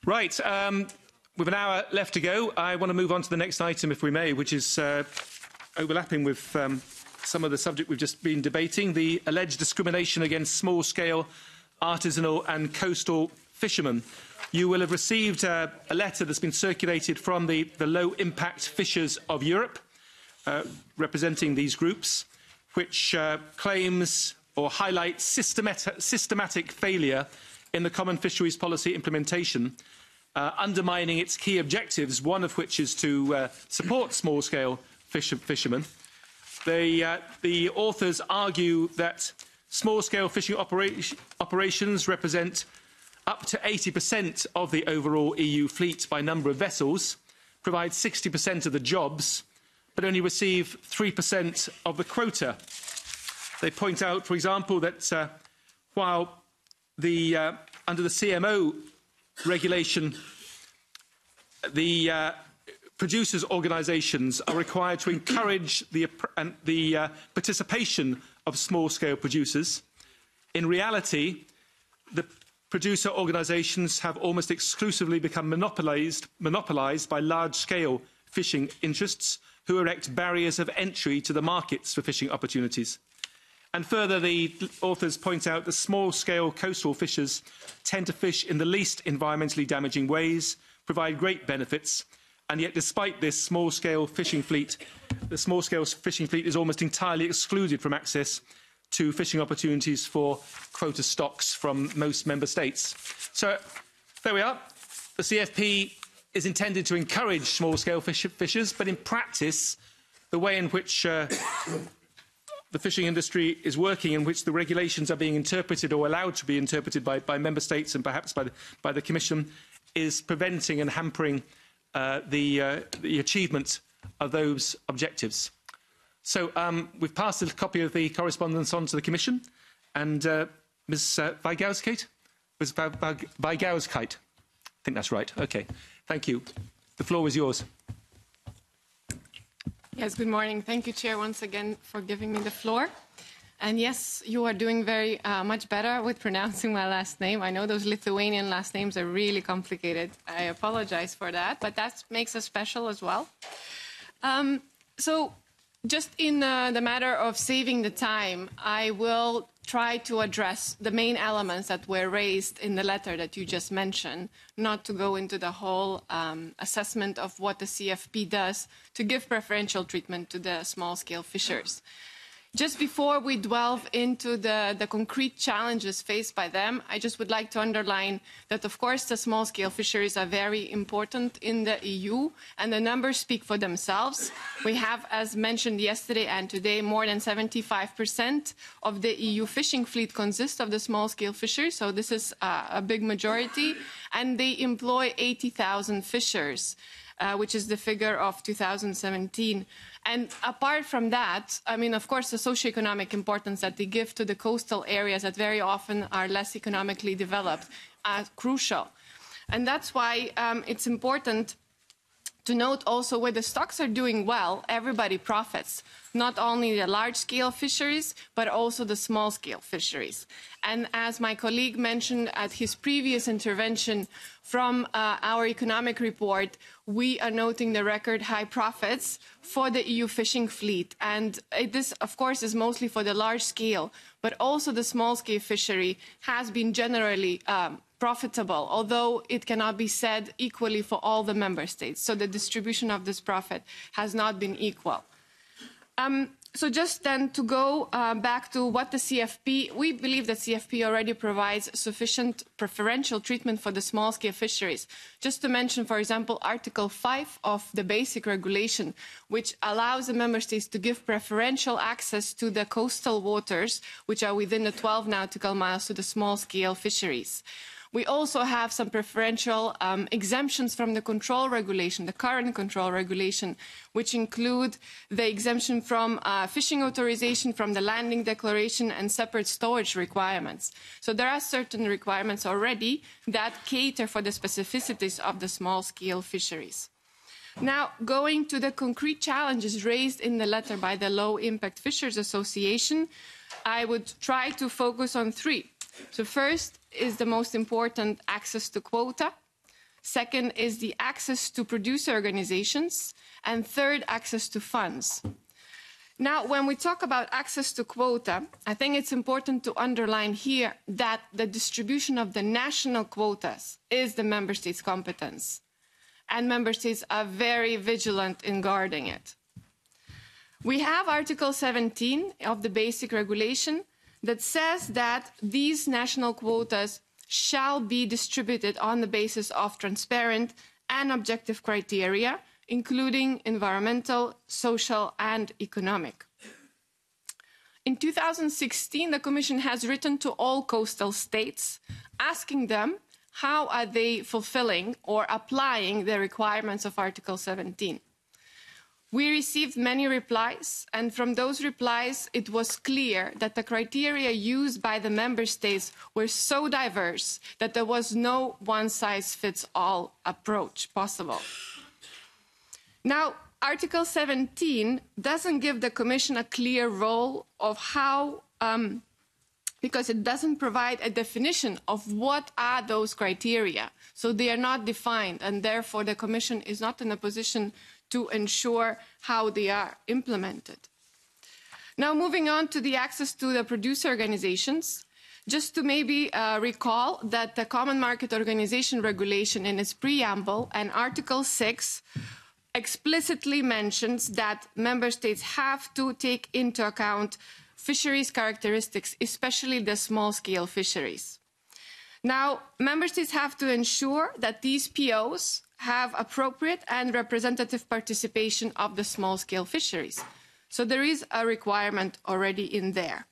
Right. With an hour left to go, I want to move on to the next item, if we may, which is overlapping with some of the subject we've just been debating, the alleged discrimination against small-scale, artisanal and coastal fishermen. You will have received a letter that's been circulated from the Low-Impact Fishers of Europe, representing these groups, which claims or highlights systematic failure in the common fisheries policy implementation, undermining its key objectives, one of which is to support small-scale fishermen. The authors argue that small-scale fishing operations represent up to 80% of the overall EU fleet by number of vessels, provide 60% of the jobs, but only receive 3% of the quota. They point out, for example, that while under the CMO regulation, the producers' organisations are required to encourage the participation of small-scale producers. In reality, the producer organisations have almost exclusively become monopolised by large-scale fishing interests who erect barriers of entry to the markets for fishing opportunities. And further, the authors point out that small-scale coastal fishers tend to fish in the least environmentally damaging ways, provide great benefits, and yet despite this, the small-scale fishing fleet is almost entirely excluded from access to fishing opportunities for quota stocks from most member states. So there we are. The CFP is intended to encourage small-scale fishers, but in practice, the way in which the fishing industry is working, in which the regulations are being interpreted or allowed to be interpreted by member states and perhaps by the Commission, is preventing and hampering the achievement of those objectives. So we've passed a copy of the correspondence on to the Commission, and Ms. Weigauskite? Ms. Weigauskite? I think that's right. Okay. Thank you. The floor is yours. Yes, good morning. Thank you, Chair, once again for giving me the floor. And yes, you are doing very much better with pronouncing my last name. I know those Lithuanian last names are really complicated. I apologize for that, but that makes us special as well. So just in the matter of saving the time, I will try to address the main elements that were raised in the letter that you just mentioned, not to go into the whole assessment of what the CFP does to give preferential treatment to the small-scale fishers. Just before we delve into the concrete challenges faced by them, I just would like to underline that, of course, the small-scale fisheries are very important in the EU, and the numbers speak for themselves. We have, as mentioned yesterday and today, more than 75% of the EU fishing fleet consists of the small-scale fishers, so this is a big majority, and they employ 80,000 fishers, which is the figure of 2017. And apart from that, I mean, of course, the socioeconomic importance that they give to the coastal areas that very often are less economically developed are crucial. And that's why it's important to note also where the stocks are doing well, everybody profits, not only the large-scale fisheries, but also the small-scale fisheries. And as my colleague mentioned at his previous intervention from our economic report, we are noting the record high profits for the EU fishing fleet. And this, of course, is mostly for the large scale, but also the small-scale fishery has been generally profitable, although it cannot be said equally for all the member states. So the distribution of this profit has not been equal. So just then to go back to what the CFP, we believe that CFP already provides sufficient preferential treatment for the small-scale fisheries. Just to mention, for example, Article 5 of the basic regulation, which allows the member states to give preferential access to the coastal waters, which are within the 12 nautical miles to the small-scale fisheries. We also have some preferential exemptions from the control regulation, the current control regulation, which include the exemption from fishing authorization, from the landing declaration, and separate storage requirements. So there are certain requirements already that cater for the specificities of the small-scale fisheries. Now, going to the concrete challenges raised in the letter by the Low Impact Fishers Association, I would try to focus on three. So first is the most important, access to quota. Second is the access to producer organizations. And third, access to funds. Now, when we talk about access to quota, I think it's important to underline here that the distribution of the national quotas is the member states' competence. And member states are very vigilant in guarding it. We have Article 17 of the Basic Regulation that says that these national quotas shall be distributed on the basis of transparent and objective criteria, including environmental, social, and economic. In 2016, the Commission has written to all coastal states, asking them how are they fulfilling or applying the requirements of Article 17. We received many replies, and from those replies, it was clear that the criteria used by the member states were so diverse that there was no one-size-fits-all approach possible. Now, Article 17 doesn't give the Commission a clear role of how, because it doesn't provide a definition of what are those criteria. So they are not defined, and therefore the Commission is not in a position to ensure how they are implemented. Now, moving on to the access to the producer organizations, just to maybe recall that the Common Market Organization Regulation in its preamble and Article 6 explicitly mentions that member states have to take into account fisheries characteristics, especially the small-scale fisheries. Now, member states have to ensure that these POs have appropriate and representative participation of the small-scale fisheries. So there is a requirement already in there.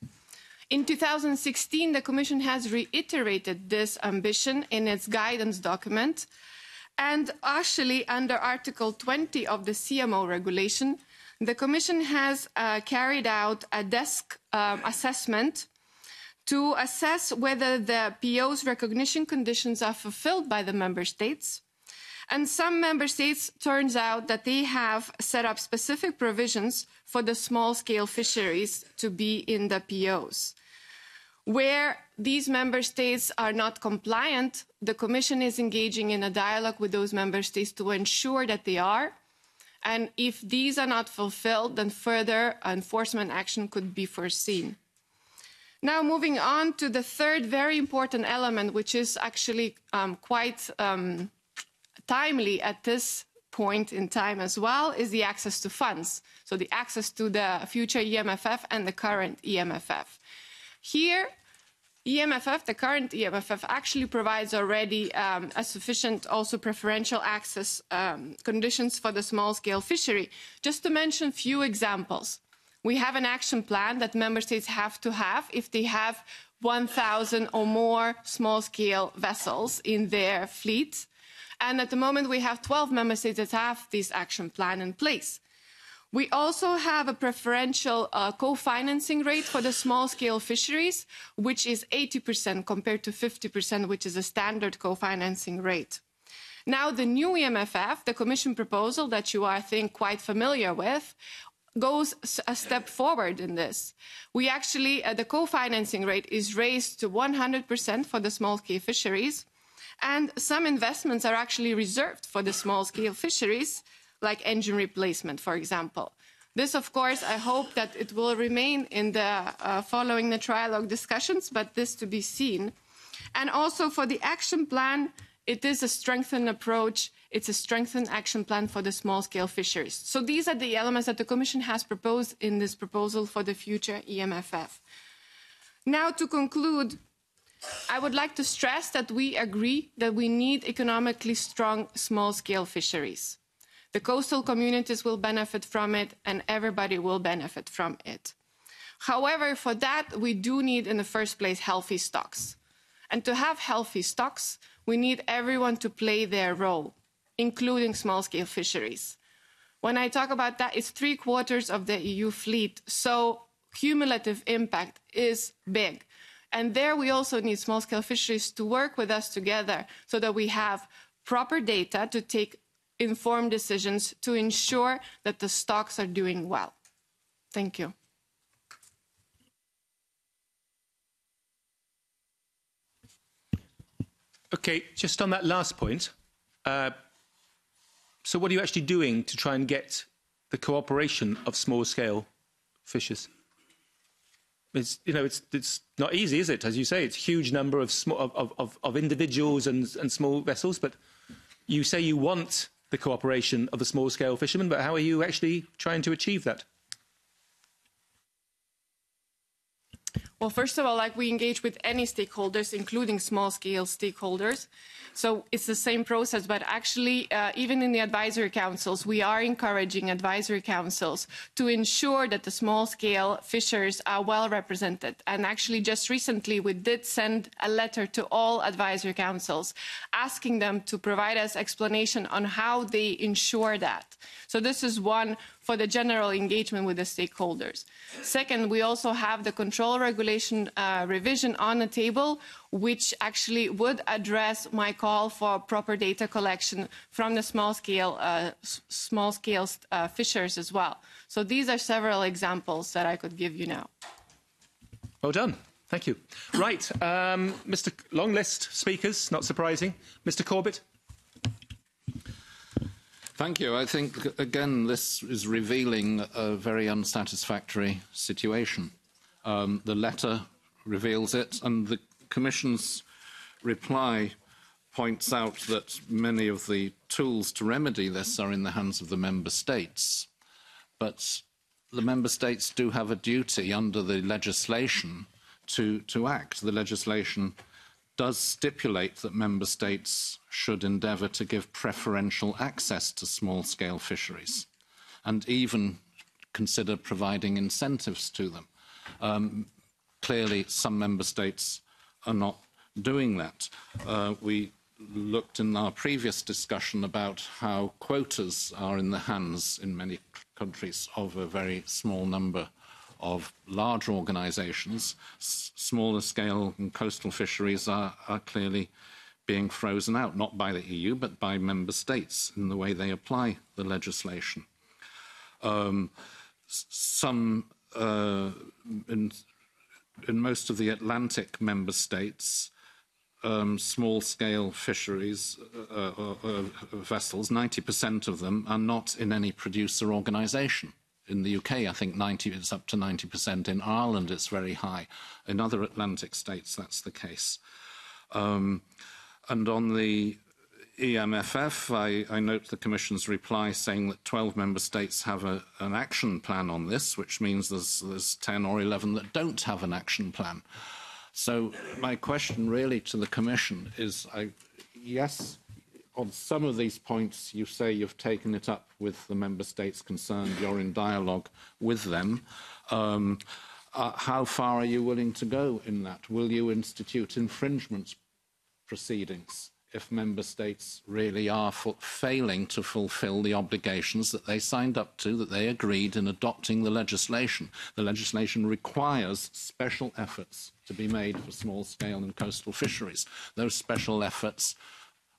In 2016, the Commission has reiterated this ambition in its guidance document. And actually, under Article 20 of the CMO regulation, the Commission has carried out a desk assessment to assess whether the PO's recognition conditions are fulfilled by the member states. And some member states, turns out that they have set up specific provisions for the small-scale fisheries to be in the POs. Where these member states are not compliant, the Commission is engaging in a dialogue with those member states to ensure that they are. And if these are not fulfilled, then further enforcement action could be foreseen. Now, moving on to the third very important element, which is actually quite timely at this point in time as well, is the access to funds. So the access to the future EMFF and the current EMFF. Here, EMFF, the current EMFF, actually provides already a sufficient, also preferential access conditions for the small-scale fishery. Just to mention a few examples. We have an action plan that member states have to have if they have 1,000 or more small-scale vessels in their fleet. And at the moment, we have 12 member states that have this action plan in place. We also have a preferential co-financing rate for the small-scale fisheries, which is 80% compared to 50%, which is a standard co-financing rate. Now, the new EMFF, the Commission proposal that you are, I think, quite familiar with, goes a step forward in this. We actually, the co-financing rate is raised to 100% for the small-scale fisheries, and some investments are actually reserved for the small-scale fisheries, like engine replacement, for example. This, of course, I hope that it will remain in the following the trilogue discussions, but this to be seen. And also for the action plan, it is a strengthened approach. It's a strengthened action plan for the small-scale fisheries. So these are the elements that the Commission has proposed in this proposal for the future EMFF. Now, to conclude, I would like to stress that we agree that we need economically strong small-scale fisheries. The coastal communities will benefit from it, and everybody will benefit from it. However, for that, we do need, in the first place, healthy stocks. And to have healthy stocks, we need everyone to play their role, including small-scale fisheries. When I talk about that, it's 3/4 of the EU fleet, so cumulative impact is big. And there we also need small-scale fisheries to work with us together so that we have proper data to take informed decisions to ensure that the stocks are doing well. Thank you. Okay, just on that last point, So what are you actually doing to try and get the cooperation of small-scale fishers? It's not easy, is it? As you say, it's a huge number of individuals and small vessels, but you say you want the cooperation of the small-scale fishermen, but how are you actually trying to achieve that? Well, first of all, like we engage with any stakeholders, including small-scale stakeholders. So it's the same process, but actually, even in the advisory councils, we are encouraging advisory councils to ensure that the small-scale fishers are well represented. And actually, just recently, we did send a letter to all advisory councils, asking them to provide us explanation on how they ensure that. So this is one for the general engagement with the stakeholders. Second, we also have the control regulation revision on the table, which actually would address my call for proper data collection from the small-scale fishers as well. So these are several examples that I could give you now. Well done. Thank you. Right, Mr. Long list speakers, not surprising. Mr. Corbett. Thank you. I think, again, this is revealing a very unsatisfactory situation. The letter reveals it, and the Commission's reply points out that many of the tools to remedy this are in the hands of the Member States. But the Member States do have a duty under the legislation to act. The legislation does stipulate that Member States should endeavour to give preferential access to small-scale fisheries and even consider providing incentives to them. Clearly, some Member States are not doing that. We looked in our previous discussion about how quotas are in the hands in many countries of a very small number of large organisations. Smaller scale and coastal fisheries are clearly being frozen out, not by the EU, but by member states in the way they apply the legislation. In most of the Atlantic member states, small-scale fisheries vessels, 90% of them are not in any producer organisation. In the UK, I think it's up to 90%. In Ireland, it's very high. In other Atlantic states, that's the case. And on the EMFF, I note the Commission's reply saying that 12 member states have an action plan on this, which means there's 10 or 11 that don't have an action plan. So my question really to the Commission is, yes, on some of these points, you say you've taken it up with the member states concerned, you're in dialogue with them. How far are you willing to go in that? Will you institute infringement proceedings if member states really are failing to fulfil the obligations that they signed up to, that they agreed in adopting the legislation? The legislation requires special efforts to be made for small-scale and coastal fisheries. Those special efforts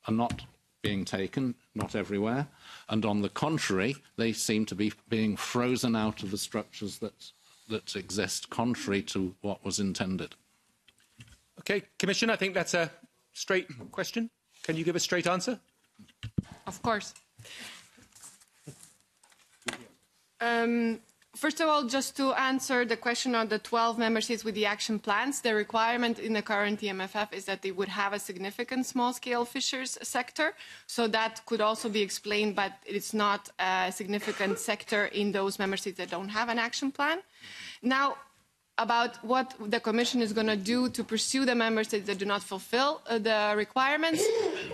are not being taken, not everywhere, and on the contrary, they seem to be being frozen out of the structures that exist, contrary to what was intended. Okay, Commissioner, I think that's a straight question. Can you give a straight answer? Of course. First of all, just to answer the question on the 12 member states with the action plans, the requirement in the current EMFF is that they would have a significant small-scale fishers sector. So that could also be explained, but it's not a significant sector in those member states that don't have an action plan. Now, about what the Commission is going to do to pursue the member states that do not fulfill the requirements.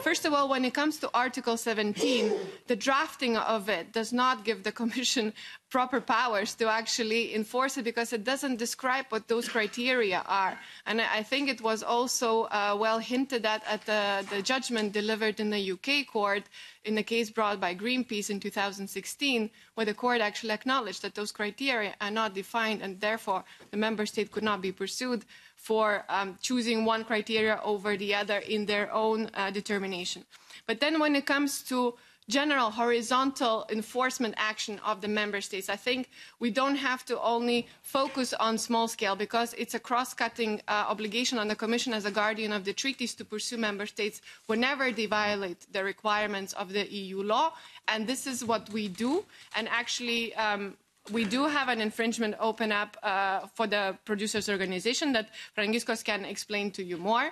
First of all, when it comes to Article 17, the drafting of it does not give the Commission proper powers to actually enforce it because it doesn't describe what those criteria are. And I think it was also well hinted at the judgment delivered in the UK court in the case brought by Greenpeace in 2016, where the court actually acknowledged that those criteria are not defined and therefore the member state could not be pursued for choosing one criteria over the other in their own determination. But then when it comes to general horizontal enforcement action of the member states. I think we don't have to only focus on small scale, because it's a cross-cutting obligation on the Commission as a guardian of the treaties to pursue member states whenever they violate the requirements of the EU law. And this is what we do. And actually, we do have an infringement open up for the producers' organization that Franciscos can explain to you more.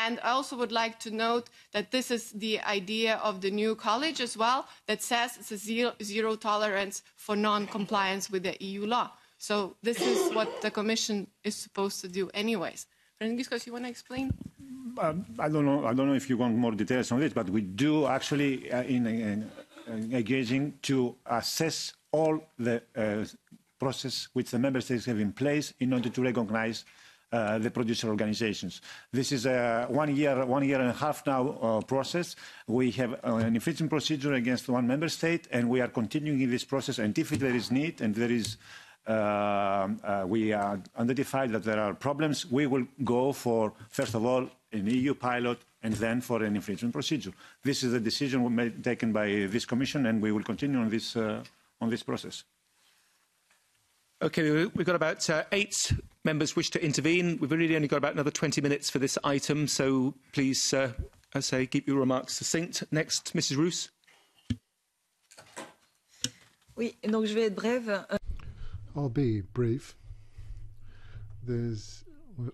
And I also would like to note that this is the idea of the new college as well, that says it's a zero tolerance for non-compliance with the EU law. So this is what the Commission is supposed to do anyways. Franciscos, you want to explain? I don't know if you want more details on this, but we do actually engaging to assess all the process which the member states have in place in order to recognize the producer organizations. This is a 1 year and a half now process. We have an infringement procedure against one member state, and we are continuing in this process. And if there is need and there is we identify that there are problems, we will go for, first of all, an EU pilot and then for an infringement procedure. This is a decision taken by this Commission, and we will continue on this process. Okay, we've got about 8 members wish to intervene. We've really only got about another 20 minutes for this item, so please, I say, keep your remarks succinct. Next, Mrs. Roos. Oui, donc je vais être brève. I'll be brief. There's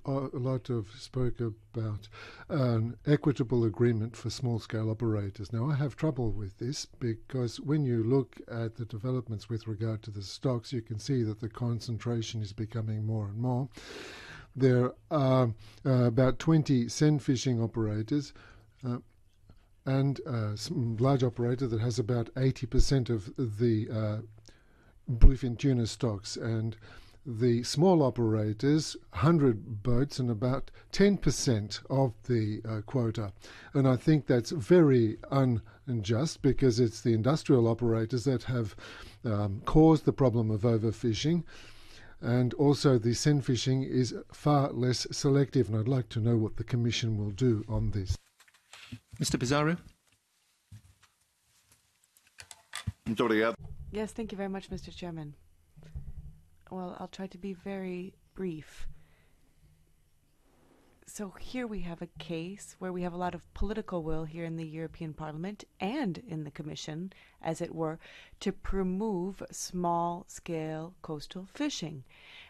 a lot of spoke about an equitable agreement for small-scale operators. Now, I have trouble with this because when you look at the developments with regard to the stocks, you can see that the concentration is becoming more and more. There are about 20 Sen fishing operators and a large operator that has about 80% of the bluefin tuna stocks, and the small operators, 100 boats and about 10% of the quota. And I think that's very unjust because it's the industrial operators that have caused the problem of overfishing. And also the Sen fishing is far less selective, and I'd like to know what the Commission will do on this. Mr. Pizarro. Yes, thank you very much, Mr. Chairman. Well, I'll try to be very brief. So here we have a case where we have a lot of political will here in the European Parliament and in the Commission, as it were, to promote small-scale coastal fishing.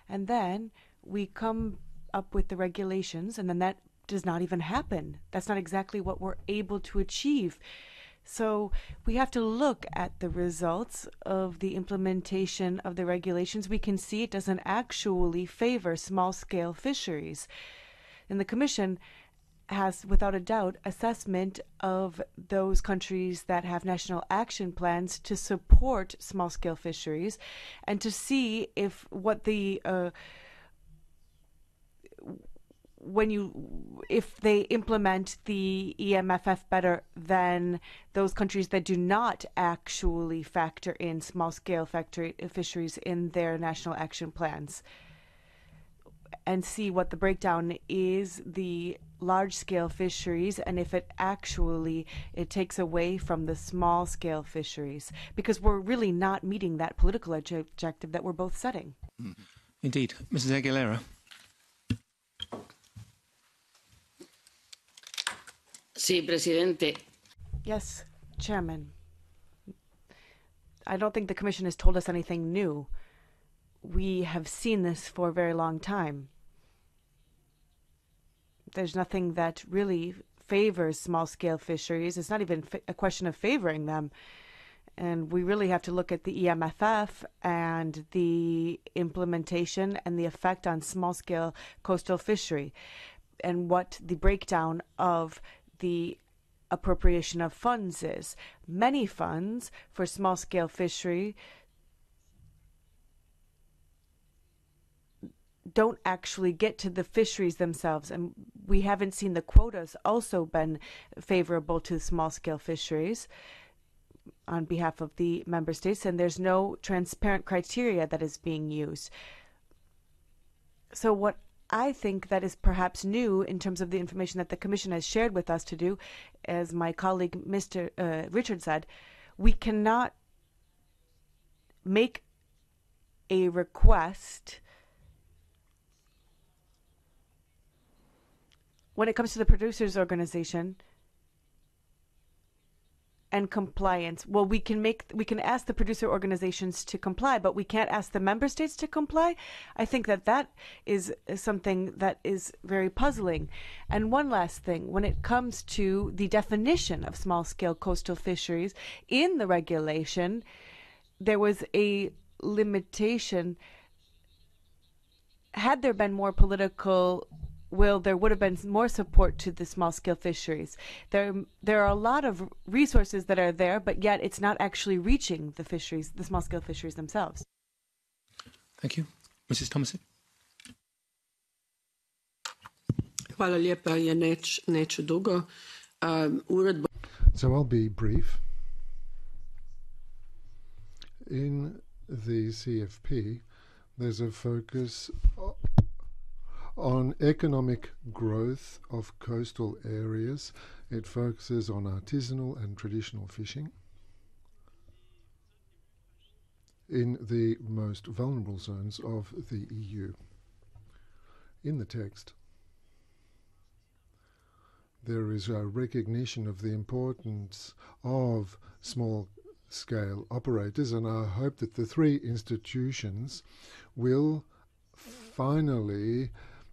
And then we come up with the regulations, and then that does not even happen. That's not exactly what we're able to achieve. So we have to look at the results of the implementation of the regulations. We can see it doesn't actually favor small-scale fisheries. And the Commission has, without a doubt, assessment of those countries that have national action plans to support small-scale fisheries and to see if what the if they implement the EMFF better than those countries that do not actually factor in small-scale fisheries in their national action plans, and see what the breakdown is, the large-scale fisheries, and if it takes away from the small-scale fisheries, because we're really not meeting that political objective that we're both setting. Indeed. Mrs. Aguilera. Sí, Presidente. Yes, Chairman. I don't think the Commission has told us anything new. We have seen this for a very long time. There's nothing that really favors small-scale fisheries. It's not even a question of favoring them. And we really have to look at the EMFF and the implementation and the effect on small-scale coastal fishery and what the breakdown of the appropriation of funds is. Many funds for small-scale fishery don't actually get to the fisheries themselves, and we haven't seen the quotas also been favorable to small-scale fisheries on behalf of the member states, and there's no transparent criteria that is being used. So what I think that is perhaps new in terms of the information that the Commission has shared with us to do, as my colleague Mr. Richard said, we cannot make a request when it comes to the producers organization and compliance. Well, we can ask the producer organizations to comply, but we can't ask the member states to comply. I think that is something that is very puzzling. And one last thing, when it comes to the definition of small-scale coastal fisheries in the regulation, there was a limitation. Had there been more political will, there would have been more support to the small-scale fisheries. There are a lot of resources that are there, but yet it's not actually reaching the fisheries, the small-scale fisheries themselves. Thank you. Mrs. Thomason. Hvala lijepa, ja neću dugo. Uredba. So I'll be brief. In the CFP, there's a focus on economic growth of coastal areas. It focuses on artisanal and traditional fishing in the most vulnerable zones of the EU. In the text, there is a recognition of the importance of small-scale operators, and I hope that the three institutions will finally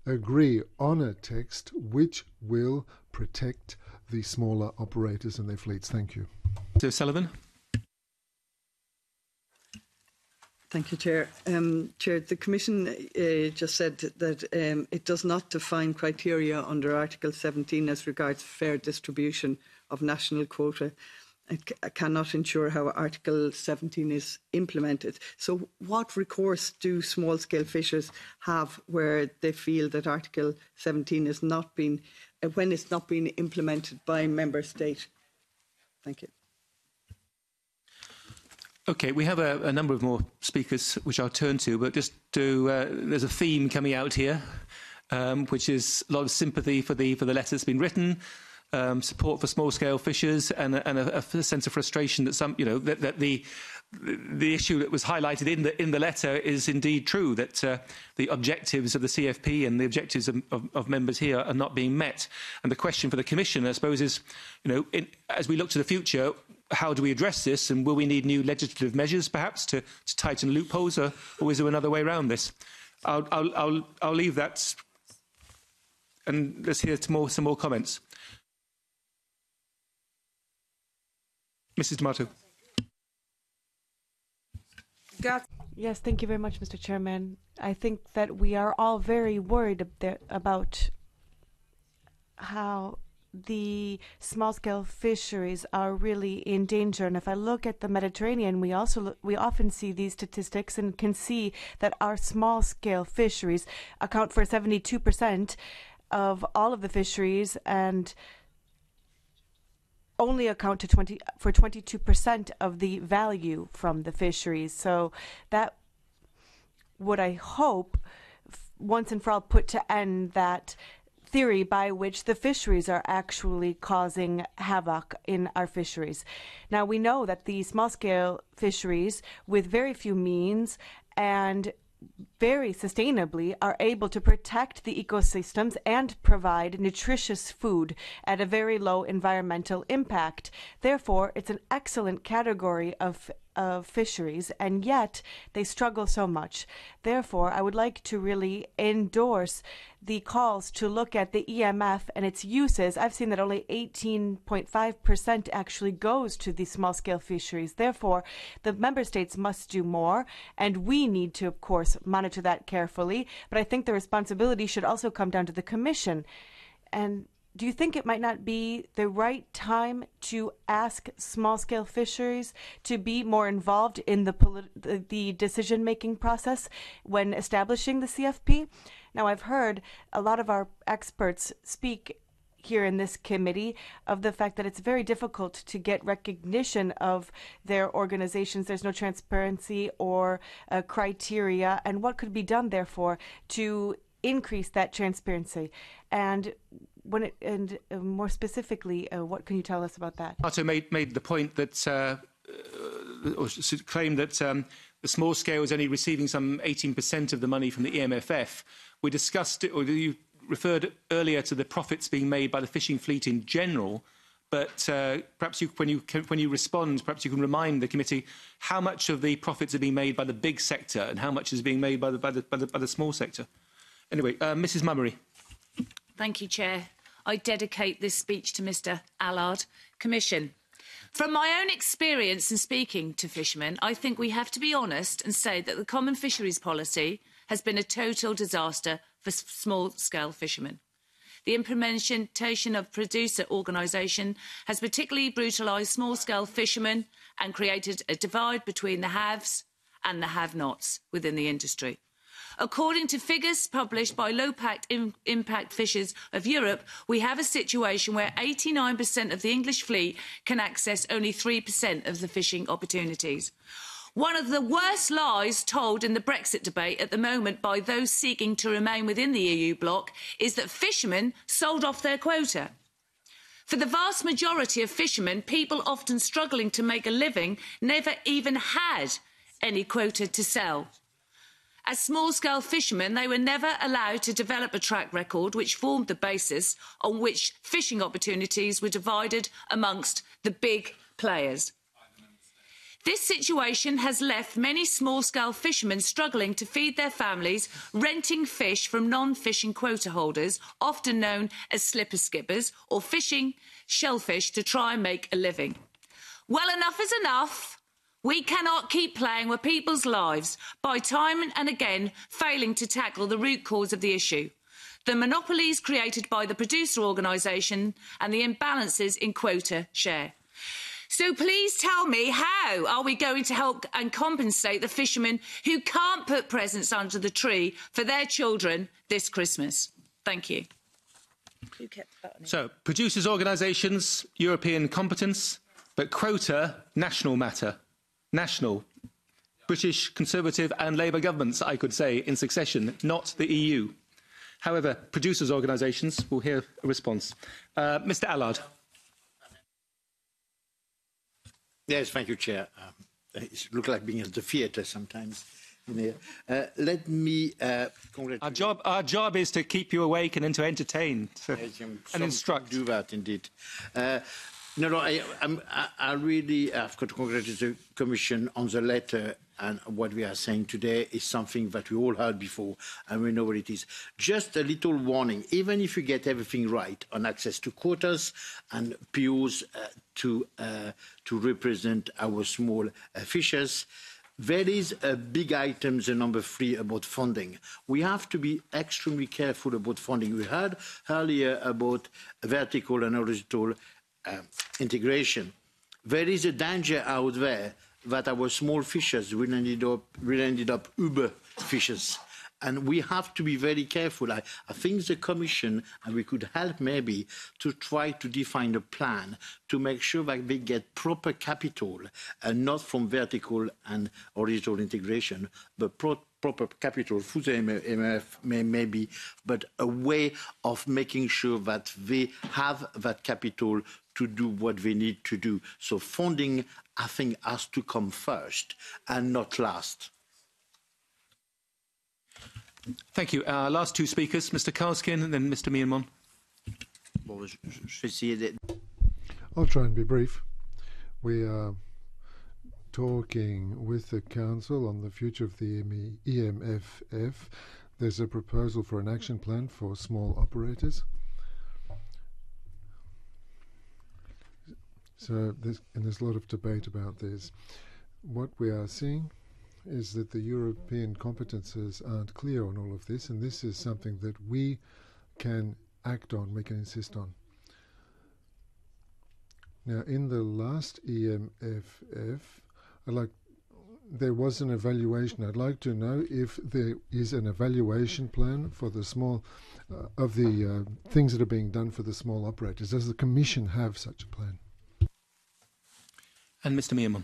agree on a text which will protect the smaller operators and their fleets. Thank you. So Sullivan. Thank you, Chair. Chair, the Commission just said that it does not define criteria under Article 17 as regards fair distribution of national quota. It cannot ensure how Article 17 is implemented. So what recourse do small-scale fishers have where they feel that Article 17 is not being, when it's not being implemented by member state? Thank you. Okay, we have a number of more speakers which I'll turn to, but just to, there's a theme coming out here, which is a lot of sympathy for the letter that's been written, support for small-scale fishers, and a sense of frustration that that the issue that was highlighted in the letter is indeed true, that the objectives of the CFP and the objectives of members here are not being met. And the question for the Commission, I suppose, is, as we look to the future, how do we address this, and will we need new legislative measures, perhaps, to tighten loopholes, or is there another way around this? I'll leave that, and let's hear some more comments. Mrs. D'Amato. Yes, thank you very much, Mr. Chairman. I think that we are all very worried about how the small-scale fisheries are really in danger. And if I look at the Mediterranean, we often see these statistics and can see that our small-scale fisheries account for 72% of all of the fisheries and only account for 22% of the value from the fisheries. So that would, I hope, once and for all put to end that theory by which the fisheries are actually causing havoc in our fisheries. Now, we know that the small-scale fisheries with very few means and very sustainably are able to protect the ecosystems and provide nutritious food at a very low environmental impact. Therefore, it's an excellent category of fisheries, and yet they struggle so much. Therefore, I would like to really endorse the calls to look at the EMF and its uses. I've seen that only 18.5% actually goes to the small-scale fisheries. Therefore, the member states must do more, and we need to, of course, monitor that carefully. But I think the responsibility should also come down to the Commission. And do you think it might not be the right time to ask small-scale fisheries to be more involved in the decision-making process when establishing the CFP? Now, I've heard a lot of our experts speak here in this committee of the fact that it's very difficult to get recognition of their organizations. There's no transparency or criteria, and what could be done, therefore, to increase that transparency? And more specifically, what can you tell us about that? Arto made the point that or claimed that the small scale is only receiving some 18% of the money from the EMFF. We discussed it, or you referred earlier to the profits being made by the fishing fleet in general. But perhaps when you respond, perhaps you can remind the committee how much of the profits are being made by the big sector and how much is being made by the small sector. Anyway, Mrs. Mummery. Thank you, Chair. I dedicate this speech to Mr. Allard. Commission. From my own experience in speaking to fishermen, I think we have to be honest and say that the common fisheries policy has been a total disaster for small-scale fishermen. The implementation of producer organisation has particularly brutalised small-scale fishermen and created a divide between the haves and the have-nots within the industry. According to figures published by Low-Impact Fishers of Europe, we have a situation where 89% of the English fleet can access only 3% of the fishing opportunities. One of the worst lies told in the Brexit debate at the moment by those seeking to remain within the EU bloc is that fishermen sold off their quota. For the vast majority of fishermen, people often struggling to make a living never even had any quota to sell. As small-scale fishermen, they were never allowed to develop a track record which formed the basis on which fishing opportunities were divided amongst the big players. This situation has left many small-scale fishermen struggling to feed their families, renting fish from non-fishing quota holders, often known as slipper skippers, or fishing shellfish to try and make a living. Well, enough is enough. We cannot keep playing with people's lives by time and again failing to tackle the root cause of the issue. The monopolies created by the producer organisation and the imbalances in quota share. So please tell me, how are we going to help and compensate the fishermen who can't put presents under the tree for their children this Christmas? Thank you. So, producers' organisations, European competence, but quota, national matter. National. British Conservative and Labour governments, I could say, in succession, not the EU. However, producers' organisations will hear a response. Mr. Allard. Yes, thank you, Chair. It looks like being at the theatre sometimes. Let me congratulate. Our job is to keep you awake and then to entertain and instruct. Do that indeed. I really have got to congratulate the Commission on the letter, and what we are saying today is something that we all heard before, and we know what it is. Just a little warning: even if you get everything right on access to quotas and POs to represent our small fishers, there is a big item, the number 3, about funding. We have to be extremely careful about funding. We heard earlier about vertical and horizontal integration. There is a danger out there that our small fishers will end up Uber fishers. And we have to be very careful. I think the Commission, and we could help maybe, to try to define a plan to make sure that they get proper capital, and not from vertical and horizontal integration, but proper capital through the MFF maybe, but a way of making sure that they have that capital to do what they need to do. So funding, I think, has to come first and not last. Thank you. Our last two speakers, Mr. Kalskin and then Mr. Mianmon. I'll try and be brief. We are talking with the Council on the future of the EMFF. There's a proposal for an action plan for small operators. So there's a lot of debate about this. What we are seeing is that the European competences aren't clear on all of this, and this is something that we can act on, we can insist on. Now, in the last EMFF, there was an evaluation. I'd like to know if there is an evaluation plan for the small, of the things that are being done for the small operators. Does the Commission have such a plan? And Mr. Mianmon.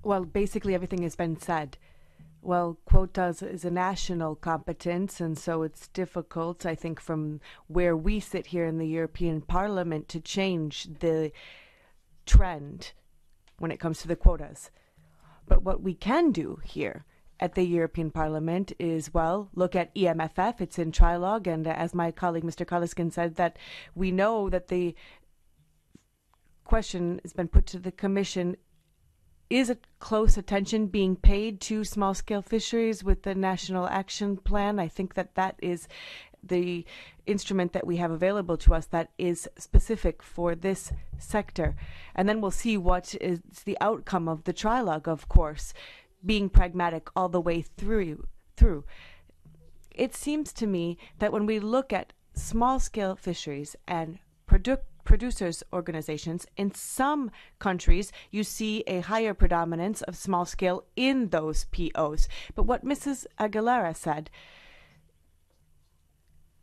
Well, basically everything has been said. Well, quotas is a national competence, and so it's difficult, I think, from where we sit here in the European Parliament to change the trend when it comes to the quotas. But what we can do here at the European Parliament is, well, look at EMFF. It's in trilogue, and as my colleague Mr. Kalliskin said, that we know that the question has been put to the Commission: is a close attention being paid to small-scale fisheries with the National Action Plan? I think that that is the instrument that we have available to us that is specific for this sector. And then we'll see what is the outcome of the trilogue, of course, being pragmatic all the way through. It seems to me that when we look at small-scale fisheries and producers' organizations, in some countries you see a higher predominance of small scale in those POs. But what Mrs. Aguilera said,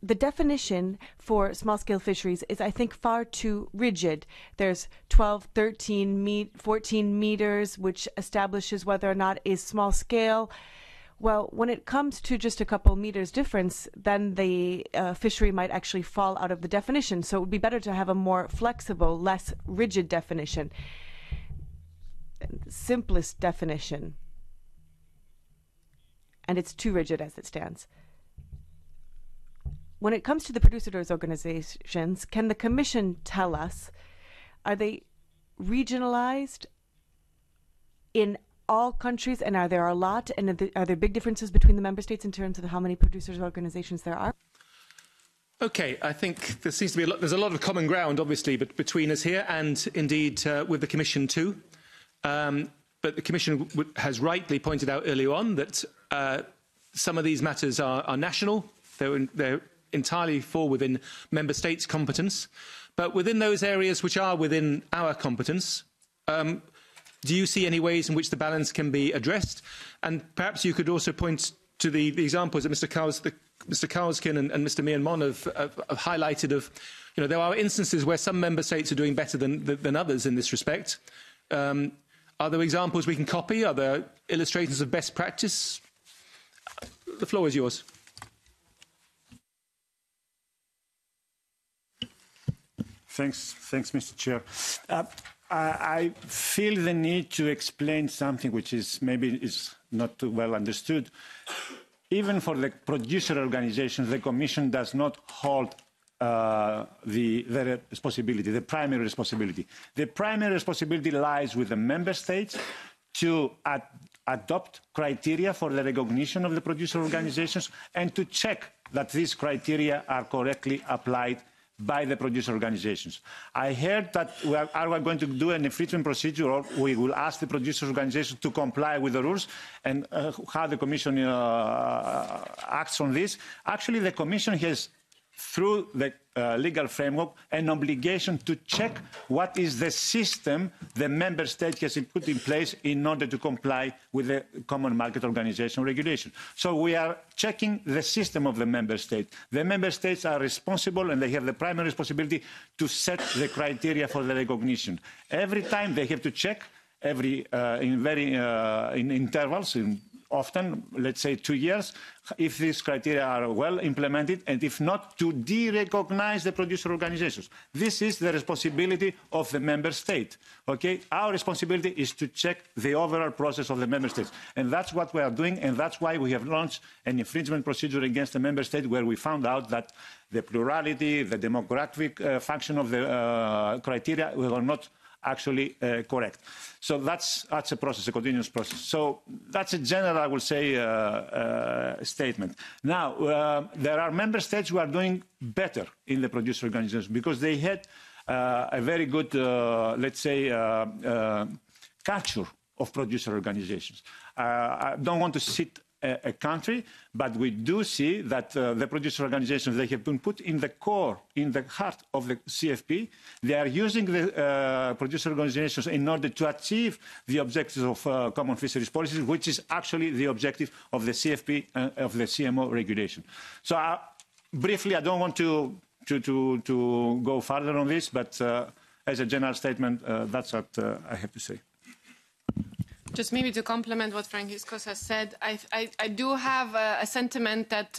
the definition for small scale fisheries is, I think, far too rigid. There's 12, 13, 14 meters, which establishes whether or not is small scale. Well, when it comes to just a couple meters difference, then the fishery might actually fall out of the definition. So it would be better to have a more flexible, less rigid definition. Simplest definition. And it's too rigid as it stands. When it comes to the producers' organizations, can the Commission tell us, are they regionalized in all countries, and are there a lot, and are there big differences between the member states in terms of how many producers' organizations there are? Okay, I think there seems to be there's a lot of common ground, obviously, but between us here and indeed with the Commission too. But the Commission has rightly pointed out earlier on that some of these matters are national. They're entirely fall within member states' competence. But within those areas which are within our competence, do you see any ways in which the balance can be addressed? And perhaps you could also point to the examples that Mr. Kalliskin and Mr. Myanmar have highlighted of, there are instances where some member states are doing better than others in this respect. Are there examples we can copy? Are there illustrations of best practice? The floor is yours. Thanks, Mr. Chair. I feel the need to explain something which is maybe is not too well understood. Even for the producer organizations, the Commission does not hold the responsibility, the primary responsibility. The primary responsibility lies with the member states to adopt criteria for the recognition of the producer organizations and to check that these criteria are correctly applied by the producer organizations. I heard that we are going to do an infringement procedure, or we will ask the producer organizations to comply with the rules, and how the Commission acts on this. Actually, the Commission has, through the legal framework, an obligation to check what is the system the member state has put in place in order to comply with the Common Market Organization regulation. So we are checking the system of the member state. The member states are responsible, and they have the primary responsibility to set the criteria for the recognition. Every time they have to check, in intervals, often, let's say 2 years, if these criteria are well implemented, and if not, to de-recognize the producer organizations. This is the responsibility of the member state. Okay? Our responsibility is to check the overall process of the member states. And that's what we are doing, and that's why we have launched an infringement procedure against the member state, where we found out that the plurality, the demographic function of the criteria were not actually correct. So that's a process, a continuous process. So that's a general, I will say, statement. Now, there are member states who are doing better in the producer organizations because they had a very good, let's say, culture of producer organizations. I don't want to cite a country, but we do see that the producer organizations, they have been put in the core, in the heart of the CFP. They are using the producer organizations in order to achieve the objectives of common fisheries policies, which is actually the objective of the CFP of the CMO regulation. So briefly, I don't want to go further on this, but as a general statement, that's what I have to say. Just maybe to complement what Franciscos has said, I do have a sentiment that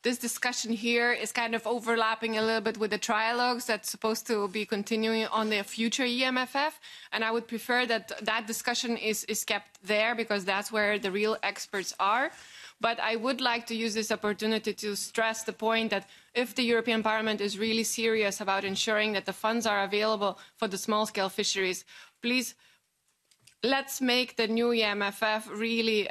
this discussion here is kind of overlapping a little bit with the trialogues that's supposed to be continuing on the future EMFF, and I would prefer that that discussion is kept there because that's where the real experts are. But I would like to use this opportunity to stress the point that if the European Parliament is really serious about ensuring that the funds are available for the small-scale fisheries, please let's make the new EMFF really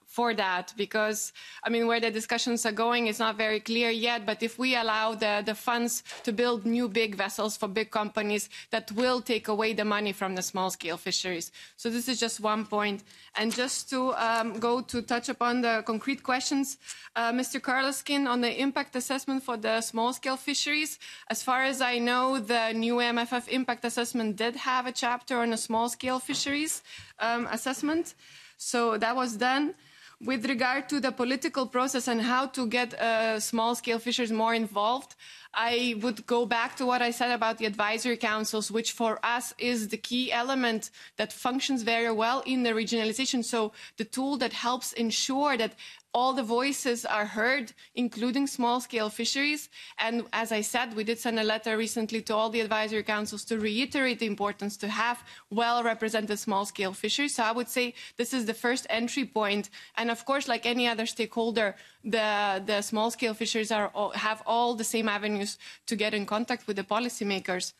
for that, because, I mean, where the discussions are going is not very clear yet, but if we allow the funds to build new big vessels for big companies, that will take away the money from the small-scale fisheries. So this is just one point. And just to touch upon the concrete questions, Mr. Karleskin, on the impact assessment for the small-scale fisheries, as far as I know, the new MFF impact assessment did have a chapter on the small-scale fisheries assessment. So that was done. With regard to the political process and how to get small-scale fishers more involved, I would go back to what I said about the advisory councils, which for us is the key element that functions very well in the regionalization. So the tool that helps ensure that all the voices are heard, including small-scale fisheries. And as I said, we did send a letter recently to all the advisory councils to reiterate the importance to have well-represented small-scale fisheries. So I would say this is the first entry point. And of course, like any other stakeholder, the small-scale fisheries have all the same avenues to get in contact with the policymakers.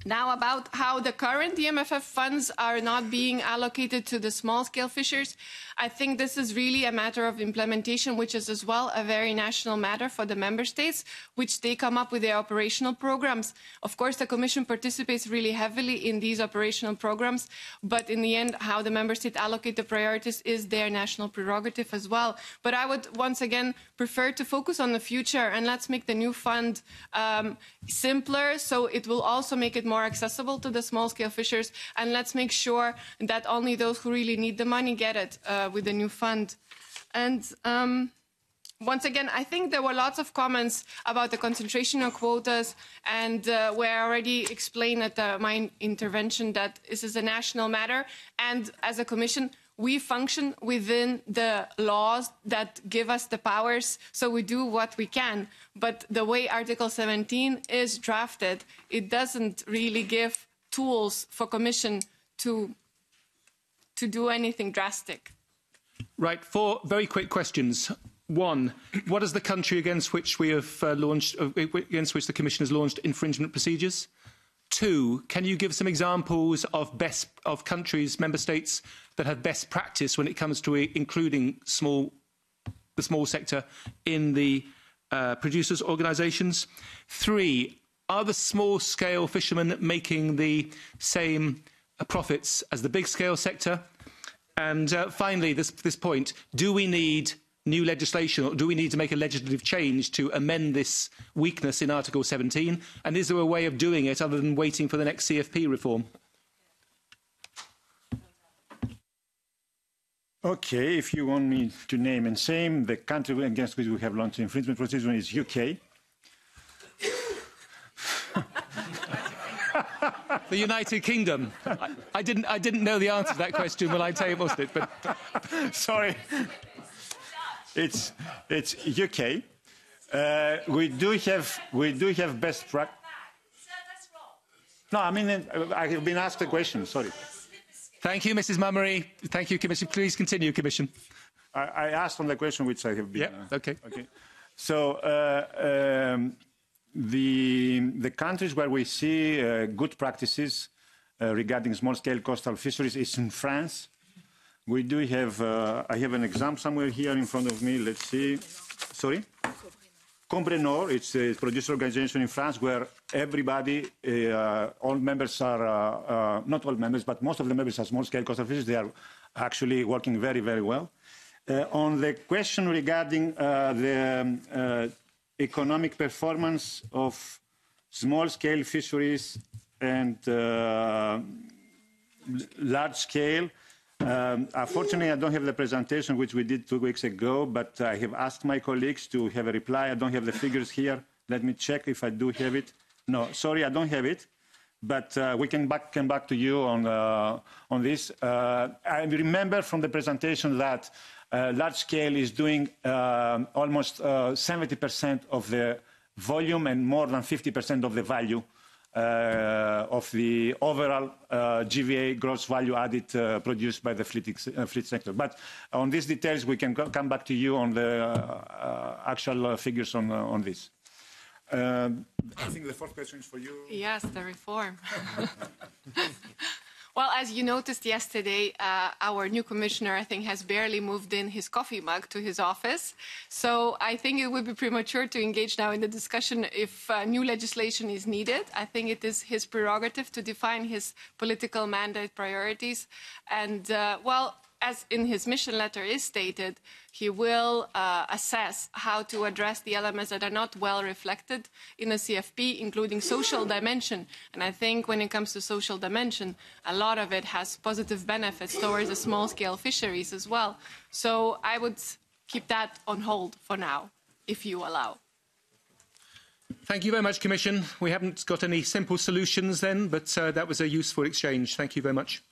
Now, about how the current EMFF funds are not being allocated to the small-scale fishers, I think this is really a matter of implementation, which is as well a very national matter for the member states, which they come up with their operational programs. Of course, the Commission participates really heavily in these operational programs, but in the end, how the member state allocate the priorities is their national prerogative as well. But I would once again prefer to focus on the future, and let's make the new fund simpler, so it will also make it more accessible to the small-scale fishers, and let's make sure that only those who really need the money get it with the new fund. And once again, I think there were lots of comments about the concentration of quotas, and where I already explained at my intervention that this is a national matter, and as a Commission, we function within the laws that give us the powers, so we do what we can. But the way Article 17 is drafted, it doesn't really give tools for Commission to do anything drastic. Right, 4 very quick questions. 1, what is the country against which we have against which the Commission has launched infringement procedures? 2, can you give some examples of countries, member states, that have best practice when it comes to including the small sector in the producers' organisations? 3, are the small-scale fishermen making the same profits as the big-scale sector? And finally, this point, do we need new legislation, or do we need to make a legislative change to amend this weakness in Article 17? And is there a way of doing it other than waiting for the next CFP reform? Okay, if you want me to name and same, the country against which we have launched infringement procedure is UK. The United Kingdom. I didn't know the answer to that question when I tabled it, but sorry. It's UK. We do have best practice. No, I mean I have been asked a question. Sorry. Thank you, Mrs. Mummery. Thank you, Commission. Please continue, Commission. I asked on the question which I have been. Yeah. Okay. Okay. So the countries where we see good practices regarding small-scale coastal fisheries is in France. We do have. I have an example somewhere here in front of me. Let's see. Sorry. Combrenor, it's a producer organization in France where everybody, all members are, not all members, but most of the members are small-scale coastal fishers. They are actually working very, very well. On the question regarding the economic performance of small-scale fisheries and large-scale, unfortunately, I don't have the presentation which we did 2 weeks ago, but I have asked my colleagues to have a reply. I don't have the figures here. Let me check if I do have it. No, sorry, I don't have it. but we can come back to you on this. I remember from the presentation that large scale is doing almost 70% of the volume and more than 50% of the value of the overall GVA, gross value added, produced by the fleet sector. But on these details, we can come back to you on the actual figures on this. I think the fourth question is for you. Yes, the reform. Well, as you noticed yesterday, our new commissioner, I think, has barely moved in his coffee mug to his office. So I think it would be premature to engage now in the discussion if new legislation is needed. I think it is his prerogative to define his political mandate priorities. And, well, as in his mission letter is stated, he will assess how to address the elements that are not well reflected in a CFP, including social dimension. And I think when it comes to social dimension, a lot of it has positive benefits towards the small-scale fisheries as well. So I would keep that on hold for now, if you allow. Thank you very much, Commission. We haven't got any simple solutions then, but that was a useful exchange. Thank you very much.